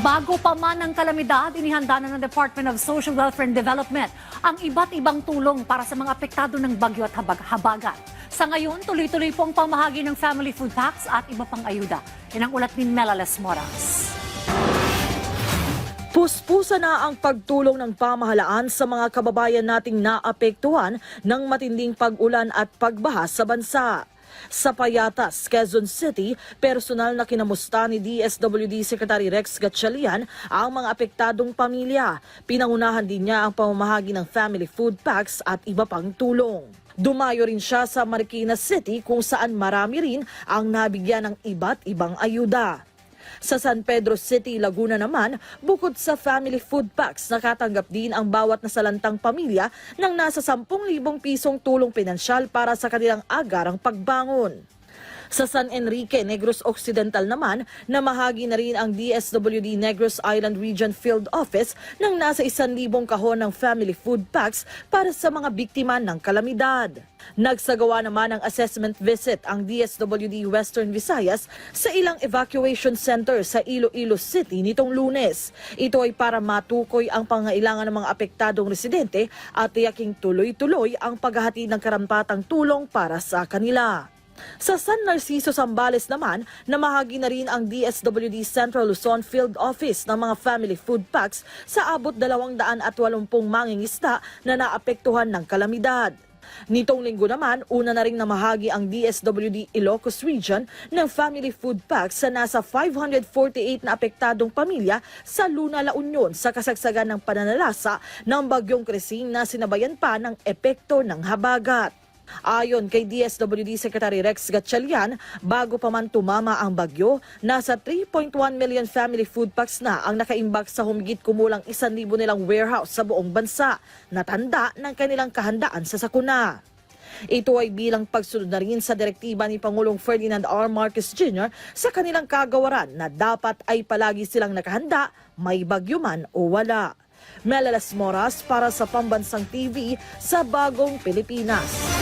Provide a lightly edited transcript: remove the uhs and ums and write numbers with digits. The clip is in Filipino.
Bago pa man ang kalamidad, inihanda na ng Department of Social Welfare and Development ang iba't ibang tulong para sa mga apektado ng bagyo at habagat. Sa ngayon, tuloy-tuloy po ang pamahagi ng family food packs at iba pang ayuda. Yan ang ulat ni Melales Moras. Puspusa na ang pagtulong ng pamahalaan sa mga kababayan nating naapektuhan ng matinding pag-ulan at pagbaha sa bansa. Sa Payatas, Quezon City, personal na kinamusta ni DSWD Secretary Rex Gatchalian ang mga apektadong pamilya. Pinangunahan din niya ang pamamahagi ng family food packs at iba pang tulong. Dumayo rin siya sa Marikina City kung saan marami rin ang nabigyan ng iba't ibang ayuda. Sa San Pedro City, Laguna naman, bukod sa family food packs, nakatanggap din ang bawat nasalantang pamilya ng nasa 10,000 pisong tulong pinansyal para sa kanilang agarang pagbangon. Sa San Enrique, Negros Occidental naman, namahagi na rin ang DSWD Negros Island Region Field Office ng nasa 1,000 kahon ng family food packs para sa mga biktima ng kalamidad. Nagsagawa naman ng assessment visit ang DSWD Western Visayas sa ilang evacuation center sa Iloilo City nitong Lunes. Ito ay para matukoy ang pangailangan ng mga apektadong residente at tiyaking tuloy-tuloy ang paghahatid ng karampatang tulong para sa kanila. Sa San Narciso, Zambales naman, namahagi na rin ang DSWD Central Luzon Field Office ng mga family food packs sa abot 280 mangingisda na naapektuhan ng kalamidad. Nitong linggo naman, una na ring namahagi ang DSWD Ilocos Region ng family food packs sa nasa 548 na apektadong pamilya sa Luna, La Union sa kasagsagan ng pananalasa ng bagyong Krising na sinabayan pa ng epekto ng habagat. Ayon kay DSWD Secretary Rex Gatchalian, bago pa man tumama ang bagyo, nasa 3.1 million family food packs na ang nakaimbak sa humigit kumulang 1,000 nilang warehouse sa buong bansa na tanda ng kanilang kahandaan sa sakuna. Ito ay bilang pagsunod na rin sa direktiba ni Pangulong Ferdinand R. Marcos Jr. sa kanilang kagawaran na dapat ay palagi silang nakahanda, may bagyo man o wala. Melales Moras para sa Pambansang TV sa Bagong Pilipinas.